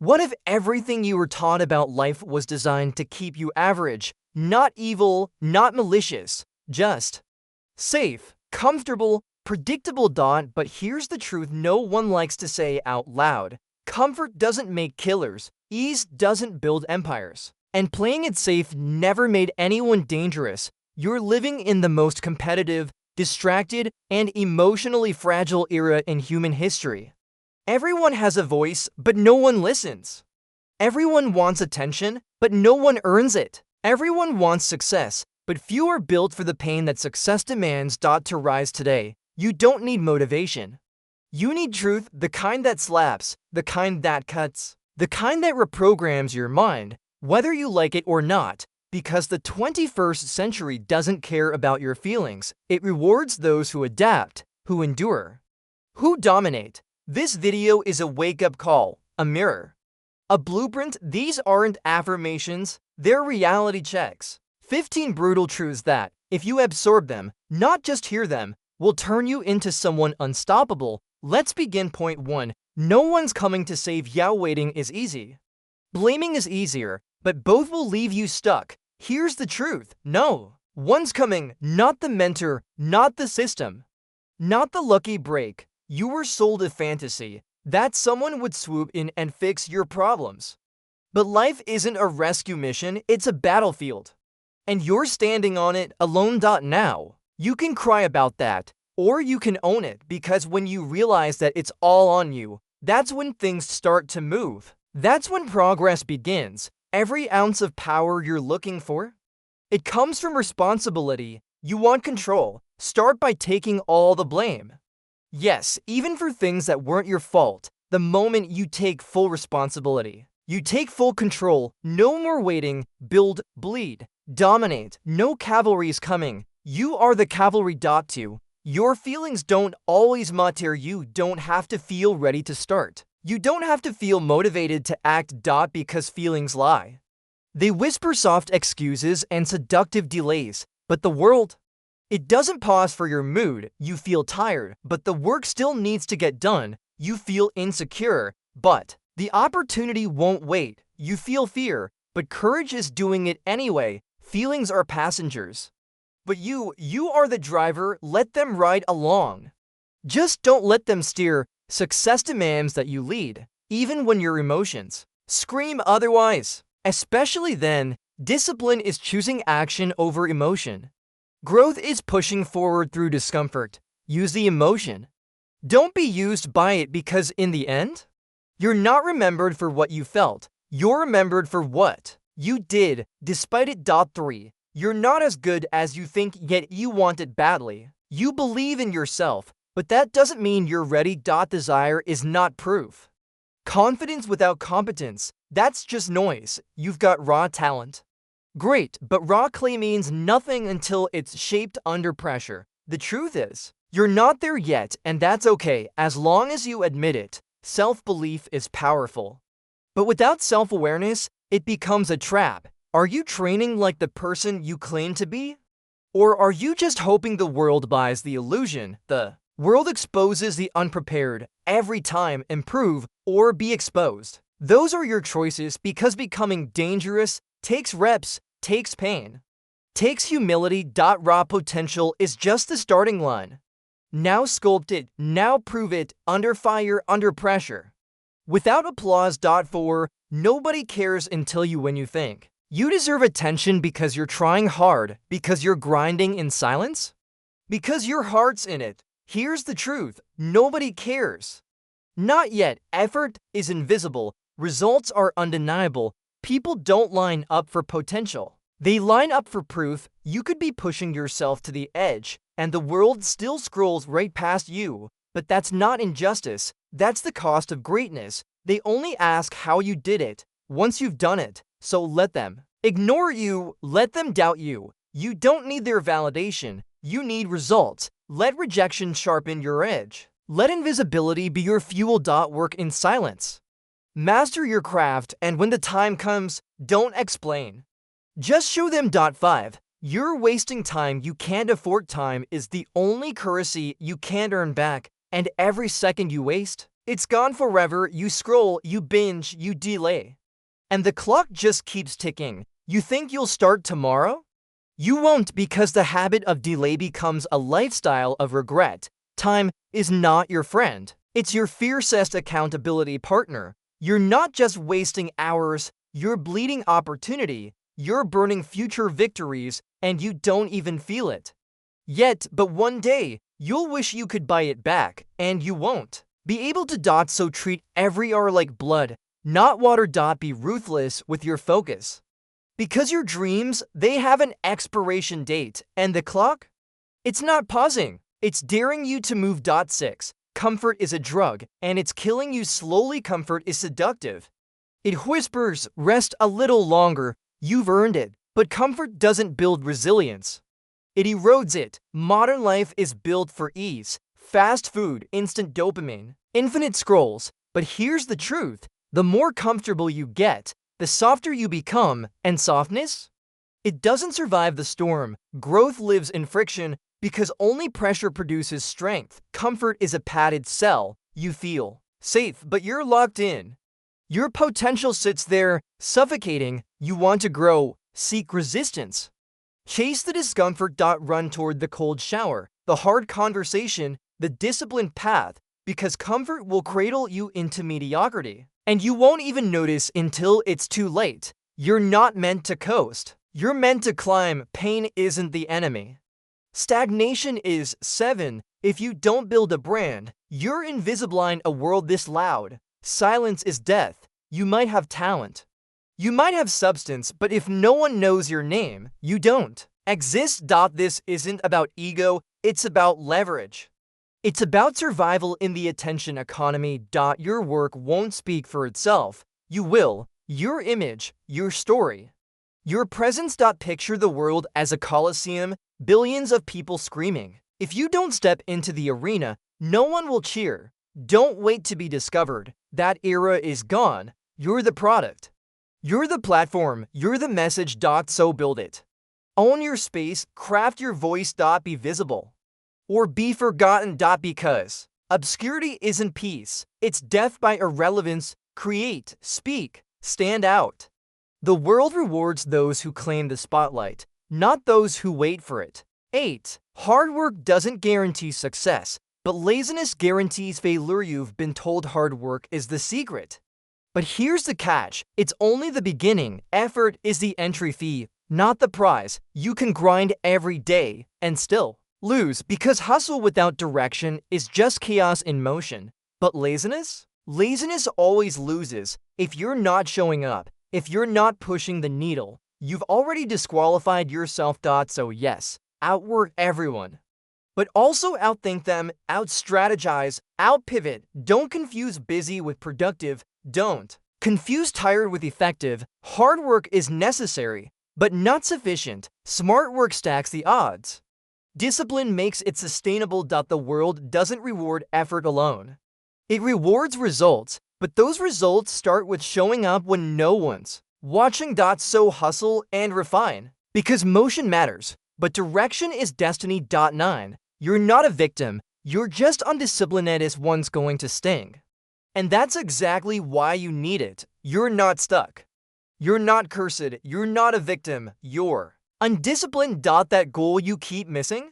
What if everything you were taught about life was designed to keep you average? Not evil, not malicious, just safe, comfortable, predictable. But here's the truth no one likes to say out loud. Comfort doesn't make killers, ease doesn't build empires, and playing it safe never made anyone dangerous. You're living in the most competitive, distracted, and emotionally fragile era in human history. Everyone has a voice, but no one listens. Everyone wants attention, but no one earns it. Everyone wants success, but few are built for the pain that success demands. To rise today, you don't need motivation. You need truth, the kind that slaps, the kind that cuts, the kind that reprograms your mind, whether you like it or not, because the 21st century doesn't care about your feelings. It rewards those who adapt, who endure, who dominate. This video is a wake-up call, a mirror, a blueprint. These aren't affirmations, they're reality checks. 15 brutal truths that, if you absorb them, not just hear them, will turn you into someone unstoppable. Let's begin. Point 1. No one's coming to save you. Waiting is easy. Blaming is easier, but both will leave you stuck. Here's the truth. No one's coming, not the mentor, not the system, not the lucky break. You were sold a fantasy that someone would swoop in and fix your problems. But life isn't a rescue mission, it's a battlefield. And you're standing on it alone. Now, you can cry about that, or you can own it, because when you realize that it's all on you, that's when things start to move. That's when progress begins. Every ounce of power you're looking for, it comes from responsibility. You want control. Start by taking all the blame. Yes, even for things that weren't your fault. The moment you take full responsibility, you take full control. No more waiting. Build, bleed, dominate. No cavalry's coming. You are the cavalry. 2. Your feelings don't always matter. You don't have to feel ready to start. You don't have to feel motivated to act. Because feelings lie. They whisper soft excuses and seductive delays, but the world, it doesn't pause for your mood. You feel tired, but the work still needs to get done. You feel insecure, but the opportunity won't wait. You feel fear, but courage is doing it anyway. Feelings are passengers, but you are the driver. Let them ride along. Just don't let them steer. Success demands that you lead, even when your emotions scream otherwise. Especially then, discipline is choosing action over emotion. Growth is pushing forward through discomfort. Use the emotion. Don't be used by it, because in the end, you're not remembered for what you felt. You're remembered for what you did, despite it. 3. You're not as good as you think, yet you want it badly. You believe in yourself, but that doesn't mean you're ready. Desire is not proof. Confidence without competence, that's just noise. You've got raw talent. Great, but raw clay means nothing until it's shaped under pressure. The truth is, you're not there yet, and that's okay as long as you admit it. Self-belief is powerful, but without self-awareness, it becomes a trap. Are you training like the person you claim to be? Or are you just hoping the world buys the illusion? The world exposes the unprepared every time. Improve or be exposed. Those are your choices, because becoming dangerous takes reps, takes pain, takes humility. Raw potential is just the starting line. Now sculpt it, now prove it, under fire, under pressure, without applause. 4. Nobody cares until you when you think you deserve attention, because you're trying hard, because you're grinding in silence, because your heart's in it. Here's the truth, nobody cares. Not yet. Effort is invisible, results are undeniable. People don't line up for potential. They line up for proof. You could be pushing yourself to the edge, and the world still scrolls right past you. But that's not injustice. That's the cost of greatness. They only ask how you did it once you've done it. So let them ignore you. Let them doubt you. You don't need their validation. You need results. Let rejection sharpen your edge. Let invisibility be your fuel. Work in silence. Master your craft, and when the time comes, don't explain. Just show them. 5. You're wasting time. You can't afford. Time is the only currency you can't earn back, and every second you waste It's gone forever. You scroll, you binge, you delay. And the clock just keeps ticking. You think you'll start tomorrow? You won't, because the habit of delay becomes a lifestyle of regret. Time is not your friend. It's your fiercest accountability partner. You're not just wasting hours, you're bleeding opportunity. You're burning future victories, and you don't even feel it. Yet, but one day, you'll wish you could buy it back, and you won't. Be able to. So treat every hour like blood, not water. Be ruthless with your focus. Because your dreams, they have an expiration date, and the clock? It's not pausing, it's daring you to move. 6. Comfort is a drug, and it's killing you slowly. Comfort is seductive. It whispers, rest a little longer, you've earned it. But comfort doesn't build resilience. It erodes it. Modern life is built for ease, fast food, instant dopamine, infinite scrolls. But here's the truth, the more comfortable you get, the softer you become. And softness? It doesn't survive the storm. Growth lives in friction, because only pressure produces strength. Comfort is a padded cell. You feel safe, but you're locked in. Your potential sits there, suffocating. You want to grow, seek resistance. Chase the discomfort. Run toward the cold shower, the hard conversation, the disciplined path, because comfort will cradle you into mediocrity. And you won't even notice until it's too late. You're not meant to coast. You're meant to climb. Pain isn't the enemy. Stagnation is. 7. If you don't build a brand, you're invisible in a world this loud. Silence is death. You might have talent. You might have substance, but if no one knows your name, you don't exist. This isn't about ego, it's about leverage. It's about survival in the attention economy. Your work won't speak for itself. You will. Your image, your story, your presence. Picture the world as a coliseum, billions of people screaming. If you don't step into the arena, no one will cheer. Don't wait to be discovered. That era is gone. You're the product. You're the platform. You're the message. So build it. Own your space. Craft your voice. Be visible. Or be forgotten. Because obscurity isn't peace. It's death by irrelevance. Create, speak, stand out. The world rewards those who claim the spotlight, not those who wait for it. 8. Hard work doesn't guarantee success, but laziness guarantees failure. You've been told hard work is the secret. But here's the catch. It's only the beginning. Effort is the entry fee, not the prize. You can grind every day and still lose, because hustle without direction is just chaos in motion. But laziness? Laziness always loses. If you're not showing up, if you're not pushing the needle, you've already disqualified yourself. So yes, outwork everyone, but also outthink them, out-strategize, out-pivot. Don't confuse busy with productive. Don't confuse tired with effective. Hard work is necessary, but not sufficient. Smart work stacks the odds. Discipline makes it sustainable. The world doesn't reward effort alone. It rewards results, but those results start with showing up when no one's watching. So hustle and refine, because motion matters, but direction is destiny. 9. You're not a victim, you're just undisciplined. As one's going to sting. And that's exactly why you need it. You're not stuck. You're not cursed. You're not a victim. You're undisciplined. That goal you keep missing?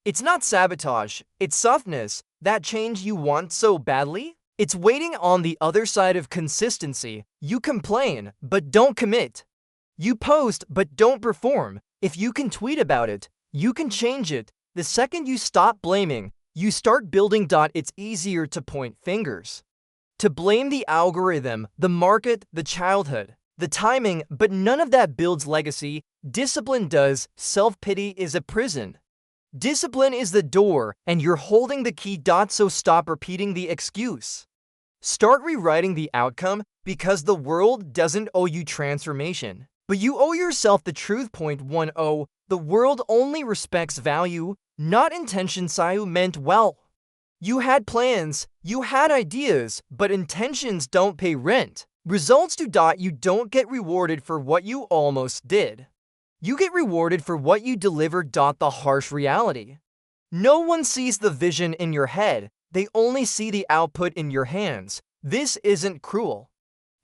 It's not sabotage, it's softness. That change you want so badly? It's waiting on the other side of consistency. You complain, but don't commit. You post, but don't perform. If you can tweet about it, you can change it. The second you stop blaming, you start building. It's easier to point fingers, to blame the algorithm, the market, the childhood, the timing, but none of that builds legacy. Discipline does. Self-pity is a prison. Discipline is the door, and you're holding the key. So stop repeating the excuse. Start rewriting the outcome, because the world doesn't owe you transformation, but you owe yourself the truth. 10. The world only respects value, not intention. Sayu meant well. You had plans, you had ideas, but intentions don't pay rent. Results do. You don't get rewarded for what you almost did. You get rewarded for what you delivered. The harsh reality. No one sees the vision in your head. They only see the output in your hands. This isn't cruel.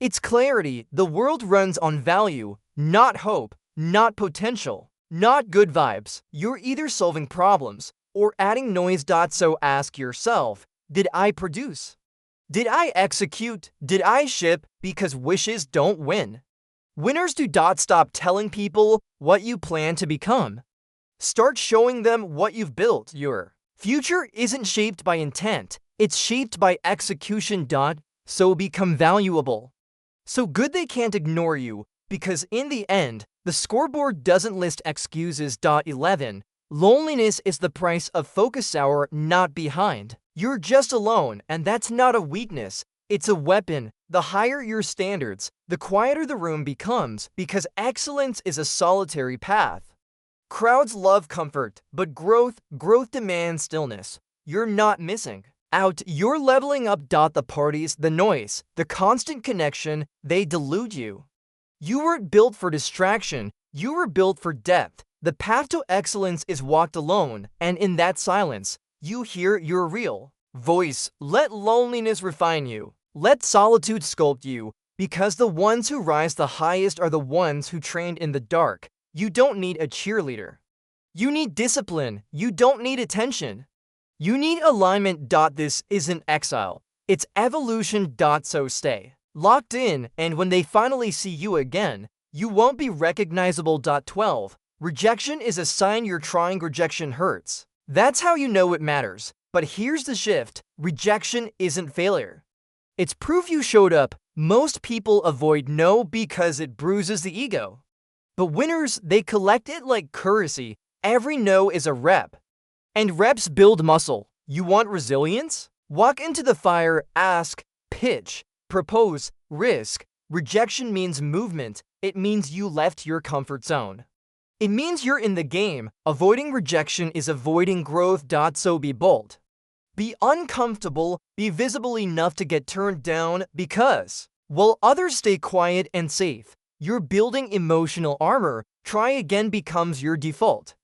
It's clarity. The world runs on value, not hope, not potential, not good vibes. You're either solving problems or adding noise. So ask yourself, did I produce? Did I execute? Did I ship? Because wishes don't win. Winners do. Stop telling people what you plan to become. Start showing them what you've built. Your future isn't shaped by intent, it's shaped by execution. So become valuable. So good they can't ignore you, because in the end, the scoreboard doesn't list excuses. 11. Loneliness is the price of focus hour, not behind. You're just alone, and that's not a weakness. It's a weapon. The higher your standards, the quieter the room becomes, because excellence is a solitary path. Crowds love comfort, but growth demands stillness. You're not missing out. You're leveling up. The parties, the noise, the constant connection, they delude you. You weren't built for distraction. You were built for depth. The path to excellence is walked alone, and in that silence, you hear your real voice. Let loneliness refine you. Let solitude sculpt you, because the ones who rise the highest are the ones who trained in the dark. You don't need a cheerleader. You need discipline. You don't need attention. You need alignment. This isn't exile. It's evolution. So stay locked in, and when they finally see you again, you won't be recognizable. 12. Rejection is a sign you're trying. Rejection hurts. That's how you know it matters. But here's the shift. Rejection isn't failure. It's proof you showed up. Most people avoid no because it bruises the ego. But winners, they collect it like currency. Every no is a rep. And reps build muscle. You want resilience? Walk into the fire, ask, pitch, propose, risk. Rejection means movement. It means you left your comfort zone. It means you're in the game. Avoiding rejection is avoiding growth. So be bold. Be uncomfortable. Be visible enough to get turned down, because while others stay quiet and safe, you're building emotional armor. Try again becomes your default.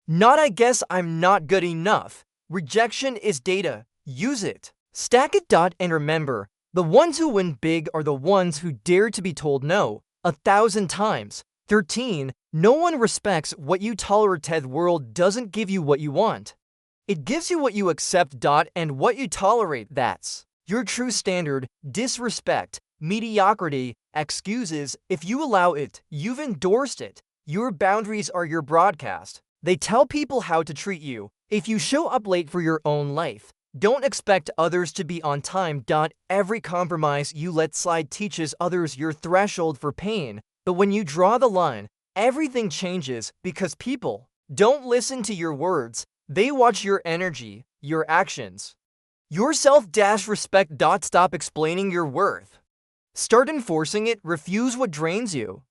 Not I guess I'm not good enough. Rejection is data. Use it. Stack it. And remember, the ones who win big are the ones who dare to be told no 1,000 times. 13. No one respects what you tolerate. The world doesn't give you what you want. It gives you what you accept. And what you tolerate, that's your true standard. Disrespect, mediocrity, excuses, if you allow it, you've endorsed it. Your boundaries are your broadcast. They tell people how to treat you. If you show up late for your own life, don't expect others to be on time. Every compromise you let slide teaches others your threshold for pain. But when you draw the line, everything changes, because people don't listen to your words. They watch your energy, your actions. Your self-respect. Stop explaining your worth. Start enforcing it. Refuse what drains you.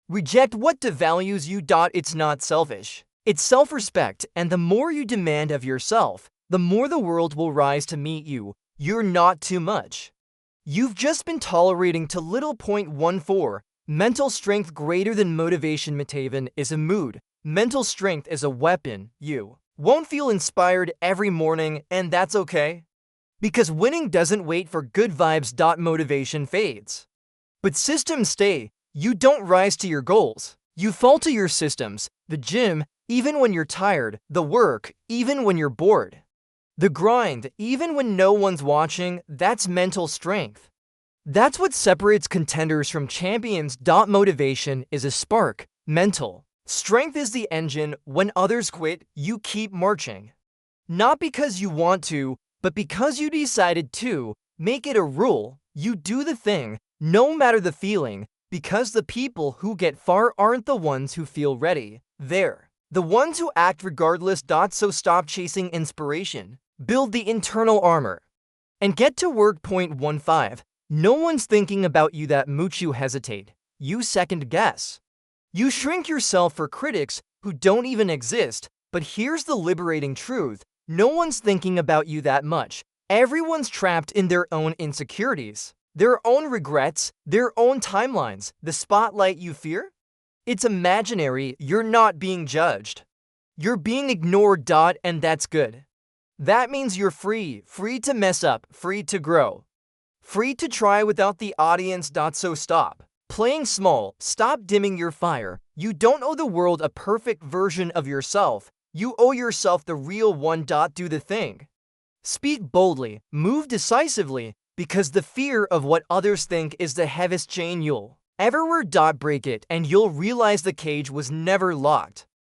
Reject what devalues you. It's not selfish. It's self-respect, and the more you demand of yourself, the more the world will rise to meet you. You're not too much. You've just been tolerating too little. 14. Mental strength greater than motivation. Matavan is a mood. Mental strength is a weapon. You won't feel inspired every morning, and that's okay. Because winning doesn't wait for good vibes. Motivation fades. But systems stay. You don't rise to your goals. You fall to your systems. The gym, even when you're tired. The work, even when you're bored. The grind, even when no one's watching. That's mental strength. That's what separates contenders from champions. Motivation is a spark. Mental strength is the engine. When others quit, you keep marching. Not because you want to, but because you decided to. Make it a rule. You do the thing, no matter the feeling, because the people who get far aren't the ones who feel ready. They're the ones who act regardless. So stop chasing inspiration. Build the internal armor. And get to work. 15. No one's thinking about you that much. You hesitate. You second guess. You shrink yourself for critics who don't even exist. But here's the liberating truth. No one's thinking about you that much. Everyone's trapped in their own insecurities, their own regrets, their own timelines. The spotlight you fear? It's imaginary. You're not being judged. You're being ignored. And that's good. That means you're free, free to mess up, free to grow. Free to try without the audience. So stop playing small, stop dimming your fire. You don't owe the world a perfect version of yourself. You owe yourself the real one. Do the thing. Speak boldly, move decisively, because the fear of what others think is the heaviest chain you'll ever wear. Break it, and you'll realize the cage was never locked.